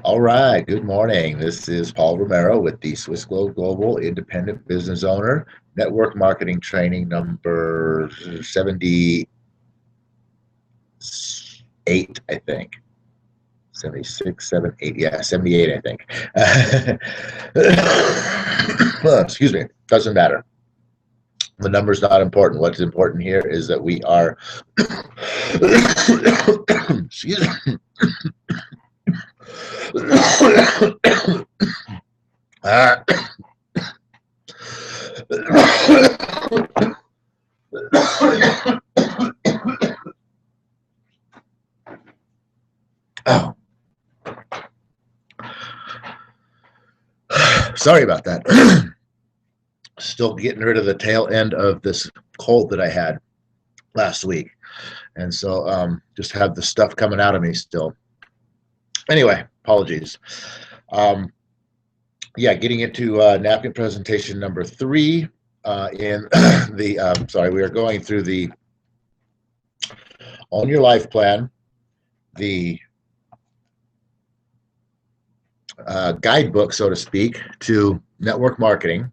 All right, good morning. This is Paul Romero with the Swiss Global Independent Business Owner Network Marketing Training number 78, I think. 76, 7, 8. Yeah, 78, I think. Well, excuse me. Doesn't matter. The number's not important. What's important here is that we are, excuse me. Uh, oh, sorry about that. Still getting rid of the tail end of this cold that I had last week. And so just have the stuff coming out of me still. Anyway, apologies. Um, yeah, getting into napkin presentation number 3 in sorry, we are going through the Own Your Life Plan, the guidebook, so to speak, to network marketing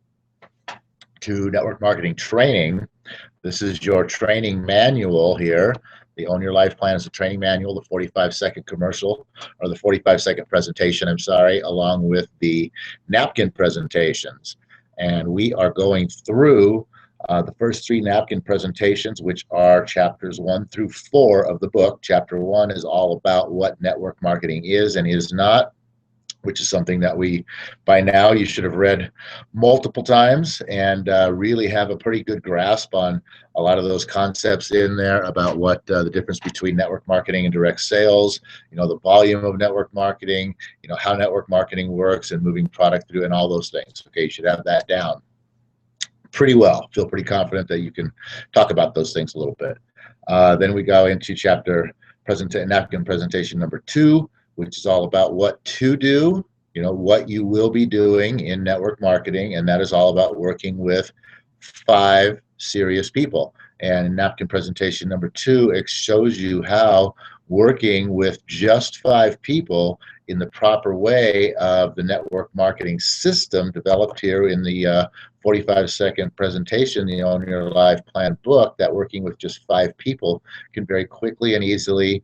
training. This is your training manual here. The Own Your Life Plan is a training manual, the 45-second commercial, or the 45-second presentation, I'm sorry, along with the napkin presentations. And we are going through the first 3 napkin presentations, which are chapters 1 through 4 of the book. Chapter 1 is all about what network marketing is and is not, which is something that by now, you should have read multiple times and really have a pretty good grasp on a lot of those concepts in there about what the difference between network marketing and direct sales, the volume of network marketing, how network marketing works and moving product through and all those things. Okay, you should have that down pretty well. Feel pretty confident that you can talk about those things a little bit. Then we go into napkin presentation number 2, which is all about what to do, what you will be doing in network marketing. And that is all about working with 5 serious people. And in napkin presentation number 2, it shows you how working with just 5 people in the proper way of the network marketing system developed here in the 45-second presentation, the Own Your Life Plan book, that working with just 5 people can very quickly and easily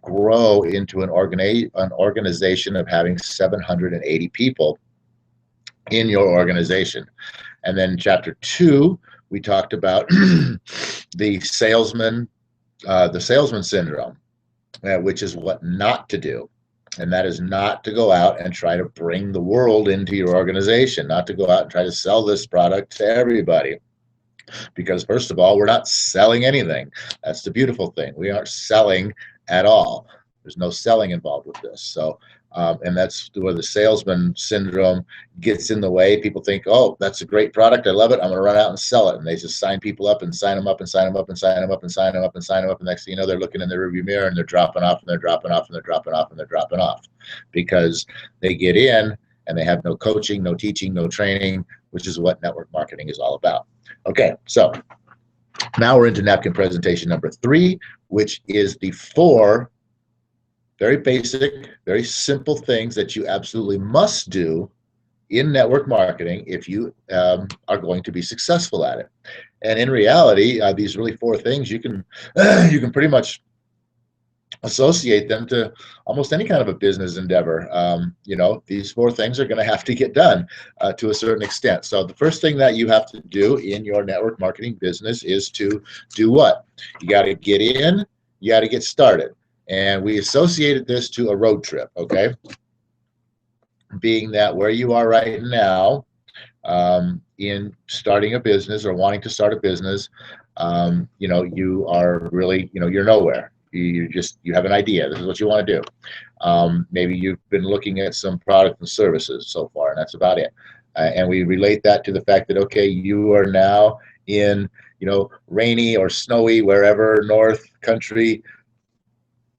grow into an organization of having 780 people in your organization. And then chapter 2, we talked about the salesman syndrome, which is what not to do. And that is not to go out and try to bring the world into your organization, not to go out and try to sell this product to everybody. Because first of all, we're not selling anything. That's the beautiful thing. We aren't selling at all. There's no selling involved with this. So, and that's where the salesman syndrome gets in the way. People think, oh, that's a great product. I love it. I'm going to run out and sell it. And they just sign people up and sign them up and sign them up and sign them up and sign them up and sign them up. And next thing you know, they're looking in the rearview mirror and they're dropping off and they're dropping off and they're dropping off and they're dropping off because they get in and they have no coaching, no teaching, no training, which is what network marketing is all about. Okay, so now we're into napkin presentation number 3, which is the 4 very basic, very simple things that you absolutely must do in network marketing if you are going to be successful at it. And in reality, these really 4 things, you can pretty much associate them to almost any kind of a business endeavor. These 4 things are going to have to get done to a certain extent. So the first thing that you have to do in your network marketing business is to do what? You got to get in, you got to get started. And we associated this to a road trip, okay? Being that where you are right now in starting a business or wanting to start a business, you are really, you're nowhere. You have an idea. This is what you want to do. Maybe you've been looking at some products and services so far, and that's about it. And we relate that to the fact that, okay, you are now in, rainy or snowy, wherever, north country,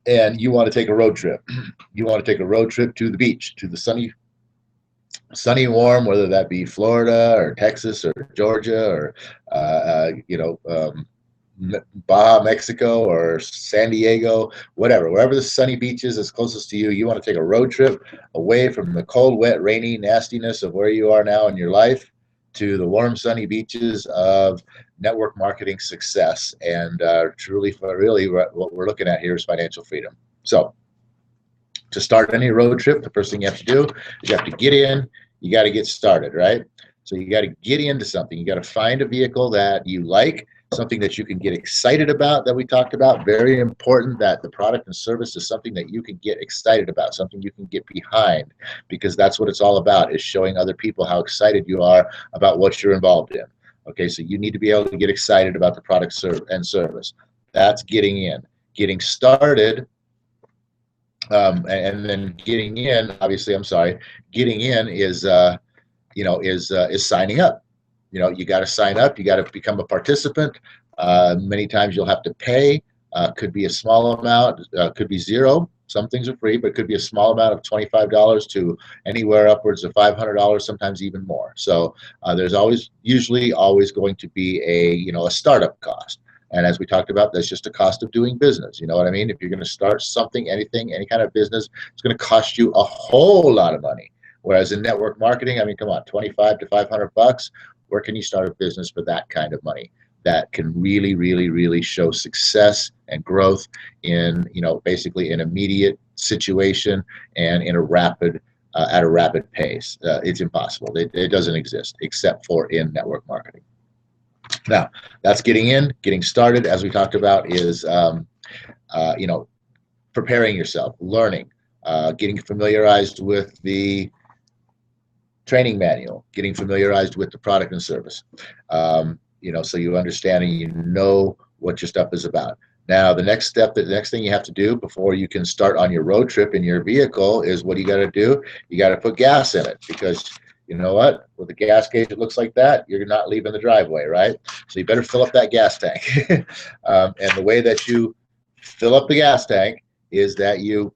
and you want to take a road trip. You want to take a road trip to the beach, to the sunny, warm, whether that be Florida or Texas or Georgia or, Baja, Mexico, or San Diego, whatever, wherever the sunny beach is closest to you, you want to take a road trip away from the cold, wet, rainy nastiness of where you are now in your life to the warm, sunny beaches of network marketing success. And truly, really, what we're looking at here is financial freedom. So, to start any road trip, the first thing you have to do is you have to get in, you got to get started, right? So you got to get into something. You got to find a vehicle that you like, something that you can get excited about that we talked about. Very important that the product and service is something that you can get excited about, something you can get behind, because that's what it's all about, is showing other people how excited you are about what you're involved in. Okay, so you need to be able to get excited about the product and service. That's getting in. Getting started, and then getting in, obviously, I'm sorry, getting in is is signing up. You got to sign up, you got to become a participant. Many times you'll have to pay. Could be a small amount, could be zero. Some things are free, but it could be a small amount of $25 to anywhere upwards of $500, sometimes even more. So there's usually always going to be a startup cost. And as we talked about, that's just a cost of doing business. You know what I mean? If you're going to start something, anything, any kind of business, it's going to cost you a whole lot of money. Whereas in network marketing, I mean, come on, 25 to 500 bucks. Where can you start a business for that kind of money that can really, really, really show success and growth in, basically an immediate situation and in at a rapid pace? It's impossible. It doesn't exist except for in network marketing. Now, that's getting started, as we talked about, is, preparing yourself, learning, getting familiarized with the training manual, getting familiarized with the product and service, so you understand and you know what your stuff is about. Now, the next thing you have to do before you can start on your road trip in your vehicle is, what do you got to do? You got to put gas in it, because you know what? With a gas gauge that looks like that, you're not leaving the driveway, right? So you better fill up that gas tank. And the way that you fill up the gas tank is that you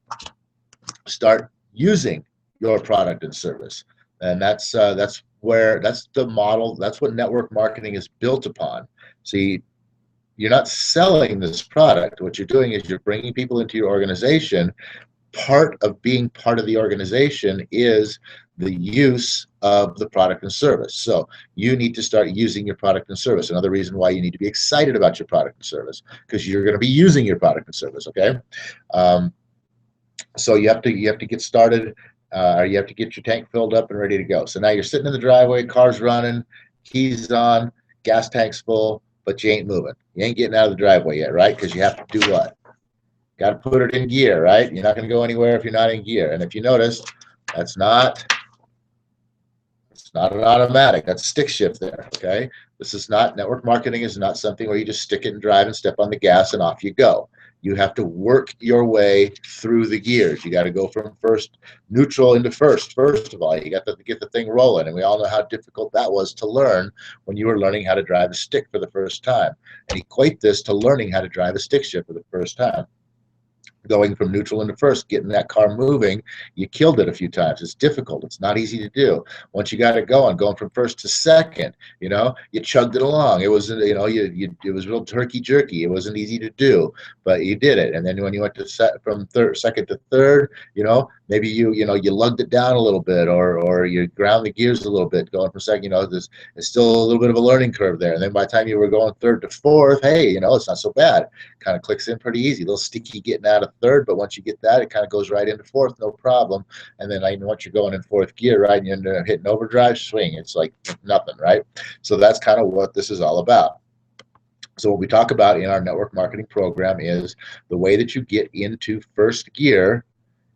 start using your product and service. And that's the model. That's what network marketing is built upon. See, you're not selling this product. What you're doing is you're bringing people into your organization. Part of being part of the organization is the use of the product and service. So you need to start using your product and service. Another reason why you need to be excited about your product and service, because you're going to be using your product and service. Okay. So you have to get started, or you have to get your tank filled up and ready to go. So now you're sitting in the driveway, car's running, keys on, gas tank's full, but you ain't moving. You ain't getting out of the driveway yet, right? Because you have to do what? Got to put it in gear, right? You're not going to go anywhere if you're not in gear. And if you notice, it's not an automatic. That's stick shift there, okay? Network marketing is not something where you just stick it and drive and step on the gas and off you go. You have to work your way through the gears. You got to go from neutral into first of all. You got to get the thing rolling. And we all know how difficult that was to learn when you were learning how to drive a stick for the first time. And equate this to learning how to drive a stick shift for the first time. Going from neutral into first, getting that car moving, you killed it a few times. It's difficult. It's not easy to do. Once you got it going from first to second, you chugged it along. It wasn't, it was real turkey jerky. It wasn't easy to do, but you did it. And then when you went to from second to third, maybe you lugged it down a little bit, or you ground the gears a little bit. Going from second, there's still a little bit of a learning curve there. And then by the time you were going third to fourth, hey, it's not so bad. Kind of clicks in pretty easy. A little sticky getting out of third, but once you get that, it kind of goes right into fourth, no problem. And then once you're going in fourth gear, right, and you end up hitting overdrive swing, it's like nothing, right? So that's kind of what this is all about. So what we talk about in our network marketing program is the way that you get into first gear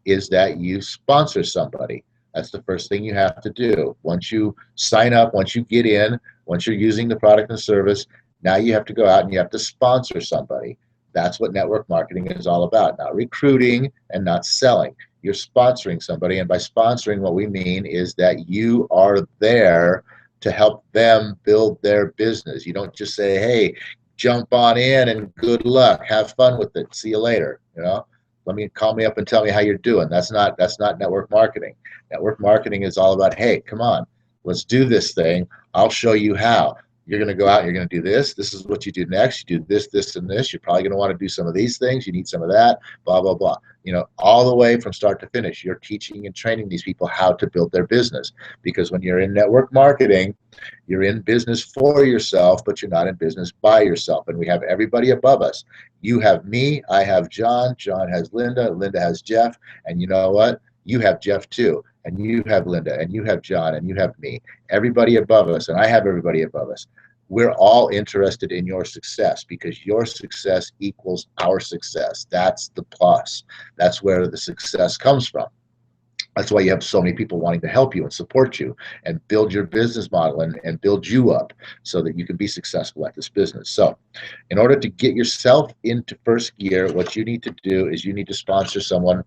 is that you sponsor somebody. That's the first thing you have to do. Once you sign up, once you get in, once you're using the product and service, now you have to go out and you have to sponsor somebody. That's what network marketing is all about. Not recruiting and not selling. You're sponsoring somebody. And by sponsoring, what we mean is that you are there to help them build their business. You don't just say, hey, jump on in and good luck. Have fun with it. See you later. Call me up and tell me how you're doing. That's not network marketing. Network marketing is all about, hey, come on, let's do this thing. I'll show you how. You're going to go out, you're going to do this. This is what you do next. You do this, this, and this. You're probably going to want to do some of these things. You need some of that, blah, blah, blah. You know, all the way from start to finish, you're teaching and training these people how to build their business. Because when you're in network marketing, you're in business for yourself, but you're not in business by yourself. And we have everybody above us. You have me, I have John, John has Linda, Linda has Jeff, and you know what? You have Jeff too, and you have Linda, and you have John, and you have me. Everybody above us, and I have everybody above us. We're all interested in your success because your success equals our success. That's the plus. That's where the success comes from. That's why you have so many people wanting to help you and support you and build your business model and build you up so that you can be successful at this business. So in order to get yourself into first gear, what you need to do is you need to sponsor someone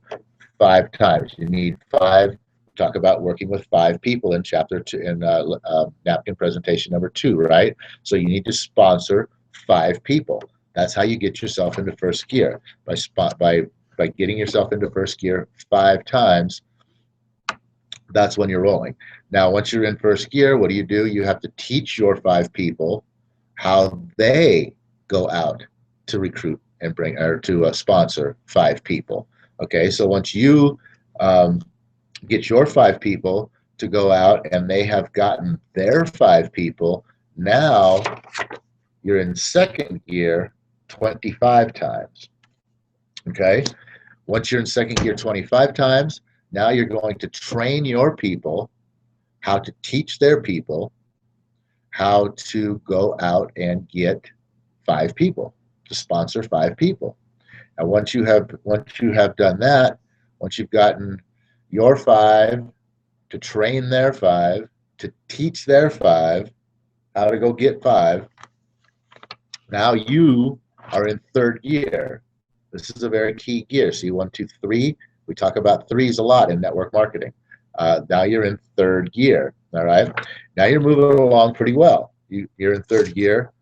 5 times. You need 5. Talk about working with 5 people in chapter 2 in napkin presentation number 2, right? So you need to sponsor 5 people. That's how you get yourself into first gear, by getting yourself into first gear 5 times. That's when you're rolling. Now, once you're in first gear, what do? You have to teach your 5 people how they go out to recruit and bring, or to sponsor 5 people. Okay, so once you get your 5 people to go out and they have gotten their 5 people, now you're in second gear 25 times. Okay, once you're in second gear 25 times, now you're going to train your people how to teach their people how to go out and get 5 people, to sponsor 5 people. And once you have done that, once you've gotten your 5 to train their 5, to teach their 5 how to go get 5, now you are in third gear. This is a very key gear. See, 1, 2, 3. We talk about threes a lot in network marketing. Now you're in third gear. All right. Now you're moving along pretty well. You're in third gear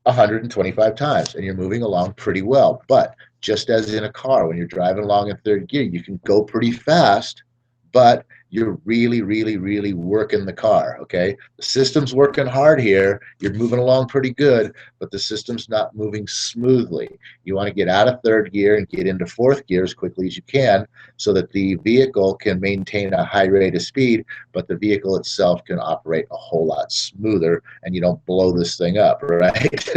125 times, and you're moving along pretty well. But just as in a car, when you're driving along in third gear, you can go pretty fast, but you're really, really, really working the car, okay? The system's working hard here. You're moving along pretty good, but the system's not moving smoothly. You want to get out of third gear and get into fourth gear as quickly as you can so that the vehicle can maintain a high rate of speed, but the vehicle itself can operate a whole lot smoother and you don't blow this thing up, right?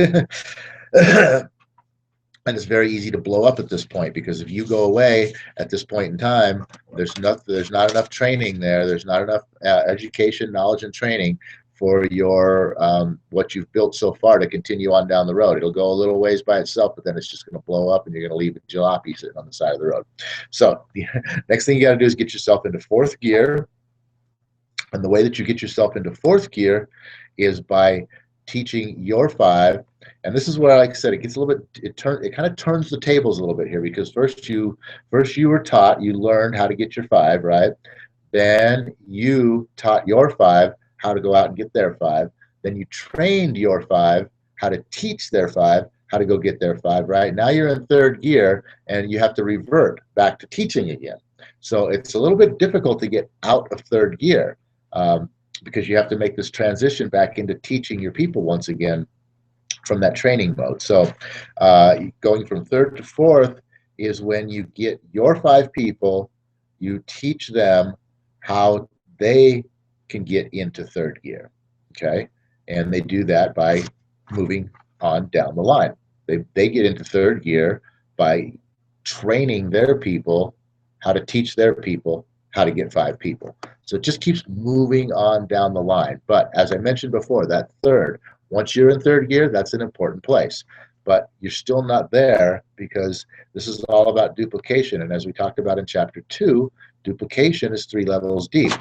And it's very easy to blow up at this point, because if you go away at this point in time, there's not enough training there. There's not enough education, knowledge, and training for your what you've built so far to continue on down the road. It'll go a little ways by itself, but then it's just going to blow up, and you're going to leave a jalopy sitting on the side of the road. So the next thing you got to do is get yourself into fourth gear. And the way that you get yourself into fourth gear is by teaching your 5. And this is where, like I said, it gets a little bit, it kind of turns the tables a little bit here, because first you were taught, you learned how to get your 5, right? Then you taught your 5 how to go out and get their 5. Then you trained your 5 how to teach their 5 how to go get their 5, right? Now you're in third gear and you have to revert back to teaching again. So it's a little bit difficult to get out of third gear because you have to make this transition back into teaching your people once again from that training mode. So going from third to fourth is when you get your 5 people, you teach them how they can get into third gear, okay? And they do that by moving on down the line. They get into third gear by training their people how to teach their people how to get 5 people. So it just keeps moving on down the line. But as I mentioned before, that third, once you're in third gear, that's an important place. But you're still not there, because this is all about duplication. And as we talked about in chapter 2, duplication is 3 levels deep.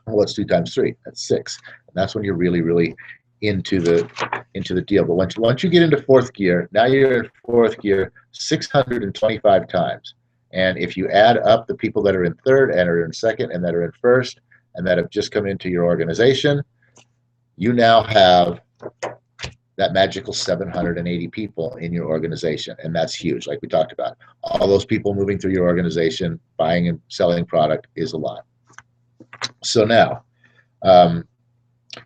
Well, what's 2 times 3? That's 6. And that's when you're really, really into the deal. But once you get into fourth gear, now you're in fourth gear 625 times. And if you add up the people that are in third and are in second and that are in first and that have just come into your organization, you now have that magical 780 people in your organization. And that's huge, like we talked about. All those people moving through your organization, buying and selling product is a lot. So now,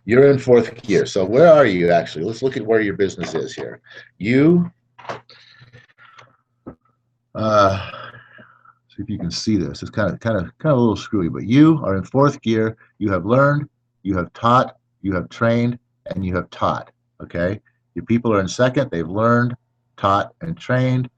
You're in fourth gear. So where are you actually? Let's look at where your business is here. You, uh, see if you can see this. It's kind of a little screwy, but you are in fourth gear. You have learned, you have taught, you have trained, and you have taught. Okay. Your people are in second. They've learned, taught, and trained.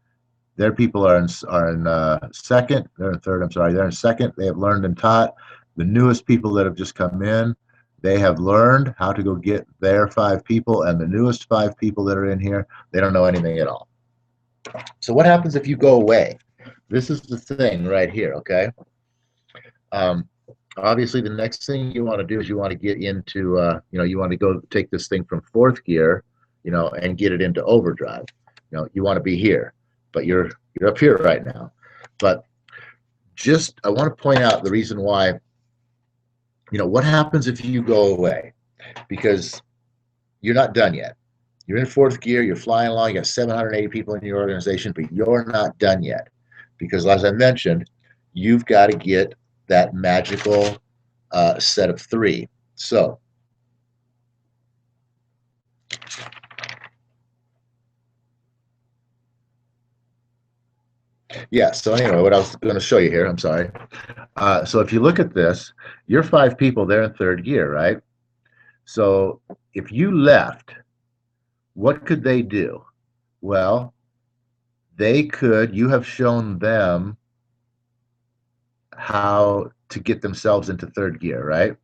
Their people are in second. They're in third. I'm sorry. They're in second. They have learned and taught. The newest people that have just come in, they have learned how to go get their 5 people, and the newest 5 people that are in here, they don't know anything at all. So what happens if you go away? This is the thing right here. Okay. Um, Obviously, the next thing you want to do is you want to get into, you want to go take this thing from fourth gear, and get it into overdrive. You want to be here, but you're up here right now. But just I want to point out the reason why. What happens if you go away? Because you're not done yet. You're in fourth gear. You're flying along. You got 780 people in your organization, but you're not done yet. Because as I mentioned, you've got to get that magical set of 3. So yeah, so anyway, what I was going to show you here, I'm sorry. So if you look at this, you're 5 people, they're in third gear, right? So if you left, what could they do? Well, you have shown them how to get themselves into third gear, right?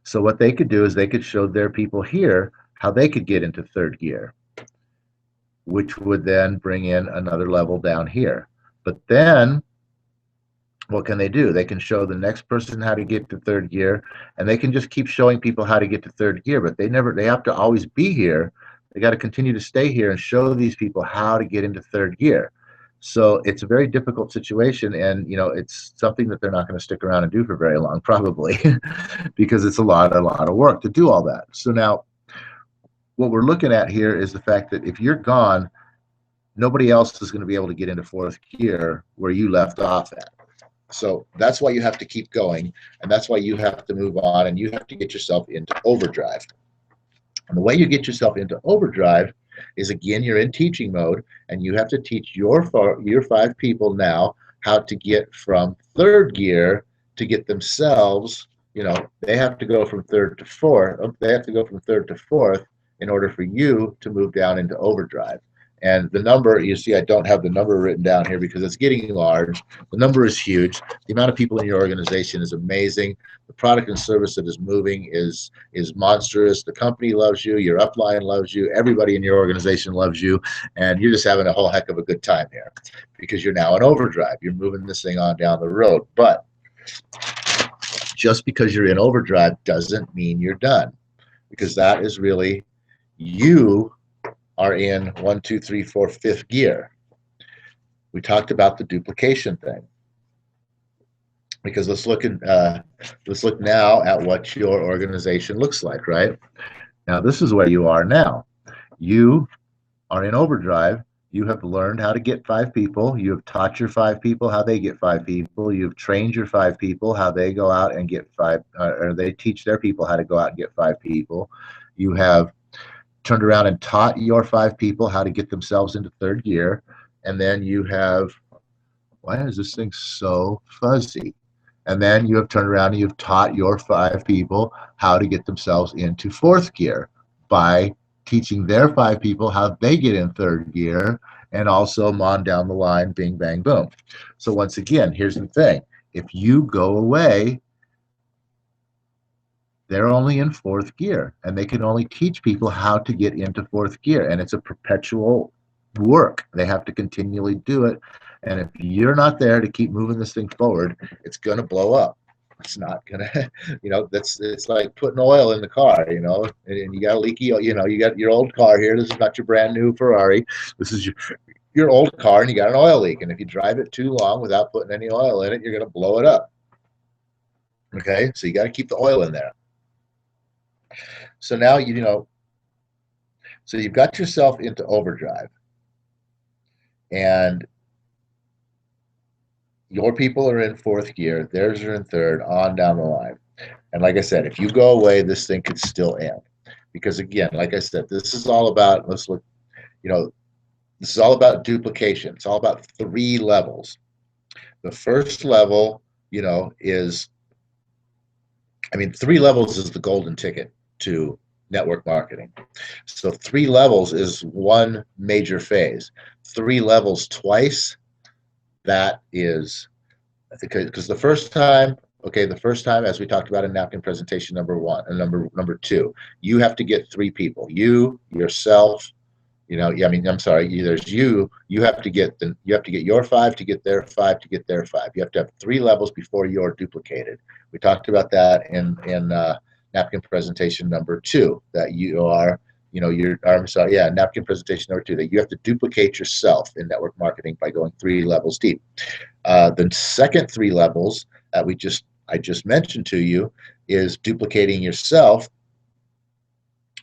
So what they could do is they could show their people here how they could get into third gear, which would then bring in another level down here. But then what can they do? They can show the next person how to get to third gear, and they can just keep showing people how to get to third gear, but they have to always be here. They got to continue to stay here and show these people how to get into third gear. So it's a very difficult situation, and it's something that they're not going to stick around and do for very long, probably, because it's a lot of work to do all that. So now what we're looking at here is the fact that if you're gone, nobody else is going to be able to get into fourth gear where you left off at. So that's why you have to keep going, and that's why you have to move on, and you have to get yourself into overdrive. And the way you get yourself into overdrive is, again, you're in teaching mode, and you have to teach your 5 people now how to get from third gear to get themselves. They have to go from third to fourth. They have to go from third to fourth in order for you to move down into overdrive. And the number, you see, I don't have the number written down here because it's getting large. The number is huge. The amount of people in your organization is amazing. The product and service that is moving is monstrous. The company loves you. Your upline loves you. Everybody in your organization loves you. And you're just having a whole heck of a good time here because you're now in overdrive. You're moving this thing on down the road. But just because you're in overdrive doesn't mean you're done, because that is really, you are in 1, 2, 3, 4, 5th gear. We talked about the duplication thing, because let's look now at what your organization looks like. Right now, this is where you are now. You are in overdrive. You have learned how to get 5 people. You have taught your 5 people how they get 5 people. You've trained your 5 people how they go out and get or they teach their people how to go out and get 5 people. You have turned around and taught your 5 people how to get themselves into third gear. And then you have, why is this thing so fuzzy? And then you have turned around and you've taught your 5 people how to get themselves into fourth gear by teaching their 5 people how they get in third gear, and also on down the line, bing, bang, boom. So once again, here's the thing. If you go away, they're only in fourth gear, and they can only teach people how to get into fourth gear, and it's a perpetual work. They have to continually do it, and if you're not there to keep moving this thing forward, it's going to blow up. It's not going to, it's like putting oil in the car, and you got a leaky, you got your old car here. This is not your brand new Ferrari. This is your old car, and you got an oil leak, and if you drive it too long without putting any oil in it, you're going to blow it up. Okay, so you got to keep the oil in there. So now, so you've got yourself into overdrive, and your people are in fourth gear, theirs are in third, on down the line. And like I said, if you go away, this thing could still end. Because again, like I said, this is all about, let's look, you know, this is all about duplication. It's all about 3 levels. The first level, you know, is, I mean, 3 levels is the golden ticket to network marketing. So 3 levels is one major phase. 3 levels twice, that is, because the first time, okay, the first time, as we talked about in napkin presentation number 1 and number 2, you have to get 3 people, you, yourself, you know, I mean, I'm sorry, there's you have to get you have to get your 5 to get their 5 to get their 5. You have to have 3 levels before you're duplicated. We talked about that in napkin presentation number 2, that you are, you know, I'm sorry, yeah, napkin presentation number 2, that you have to duplicate yourself in network marketing by going 3 levels deep. The second 3 levels that I just mentioned to you is duplicating yourself.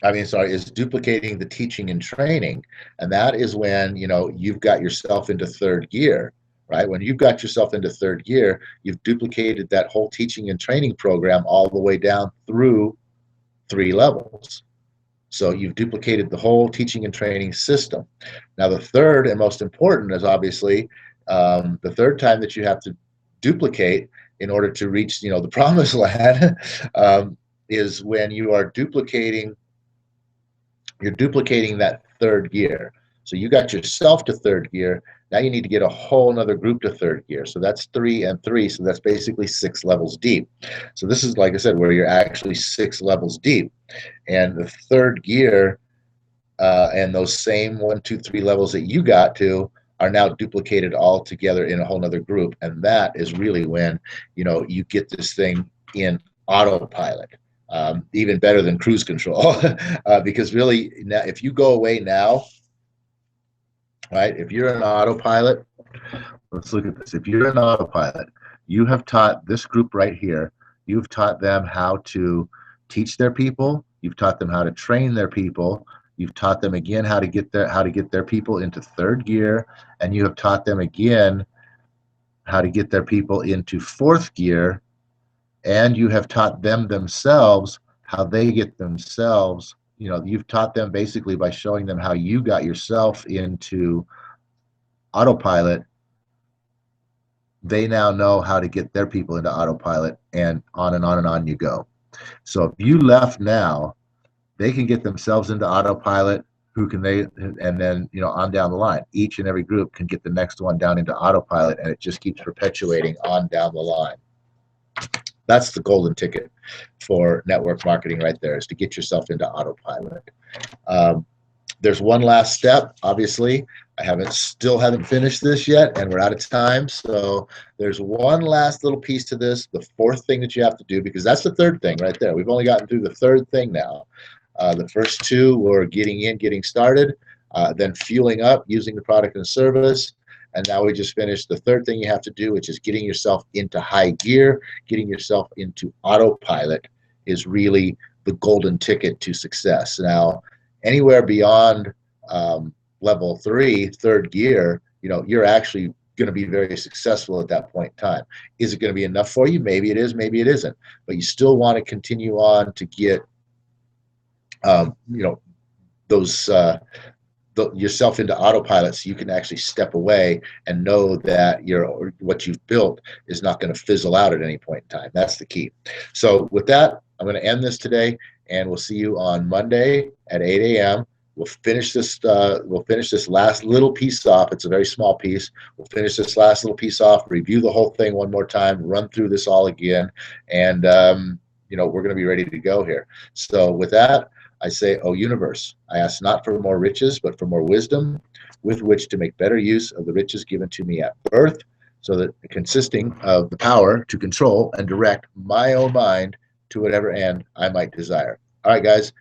Is duplicating the teaching and training. And that is when, you know, you've got yourself into 3rd gear, right? When you've got yourself into 3rd gear, you've duplicated that whole teaching and training program all the way down through 3 levels. So you've duplicated the whole teaching and training system. Now, the third and most important is obviously the third time that you have to duplicate in order to reach, you know, the promised land is when you're duplicating that 3rd gear. So you got yourself to 3rd gear. Now you need to get a whole nother group to 3rd gear. So that's 3 and 3. So that's basically 6 levels deep. So this is, like I said, where you're actually 6 levels deep. And the 3rd gear and those same 1, 2, 3 levels that you got to are now duplicated all together in a whole nother group. And that is really when, you know, you get this thing in autopilot. Even better than cruise control, because really, now, if you go away now, right? If you're an autopilot, let's look at this. If you're an autopilot, you have taught this group right here. You've taught them how to teach their people. You've taught them how to train their people. You've taught them again how to get their people into 3rd gear, and you have taught them again how to get their people into 4th gear. And you have taught them themselves how they get themselves, you know, you've taught them basically by showing them how you got yourself into autopilot. They now know how to get their people into autopilot, and on and on and on you go. So if you left now, they can get themselves into autopilot, and then, you know, on down the line. Each and every group can get the next one down into autopilot, and it just keeps perpetuating on down the line. That's the golden ticket for network marketing right there, is to get yourself into autopilot. There's one last step. Obviously, I still haven't finished this yet, and we're out of time. So there's one last little piece to this, the 4th thing that you have to do, because that's the 3rd thing right there. We've only gotten through the 3rd thing now. The first 2 were getting started, then fueling up, using the product and service. And now we just finished the 3rd thing you have to do, which is getting yourself into high gear. Getting yourself into autopilot is really the golden ticket to success. Now, anywhere beyond level 3, 3rd gear, you know, you're actually going to be very successful at that point in time. Is it going to be enough for you? Maybe it is, maybe it isn't. But you still want to continue on to get, you know, those yourself into autopilot, so you can actually step away and know that what you've built is not going to fizzle out at any point in time. That's the key. So with that, I'm going to end this today, and we'll see you on Monday at 8 a.m. We'll finish this last little piece off. It's a very small piece. We'll finish this last little piece off, review the whole thing one more time, run through this all again, and you know, we're going to be ready to go here. So with that, I say, O universe, I ask not for more riches, but for more wisdom, with which to make better use of the riches given to me at birth, so that consisting of the power to control and direct my own mind to whatever end I might desire. All right, guys,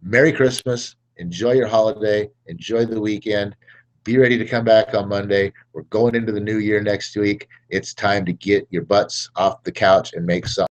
Merry Christmas. Enjoy your holiday. Enjoy the weekend. Be ready to come back on Monday. We're going into the new year next week. It's time to get your butts off the couch and make something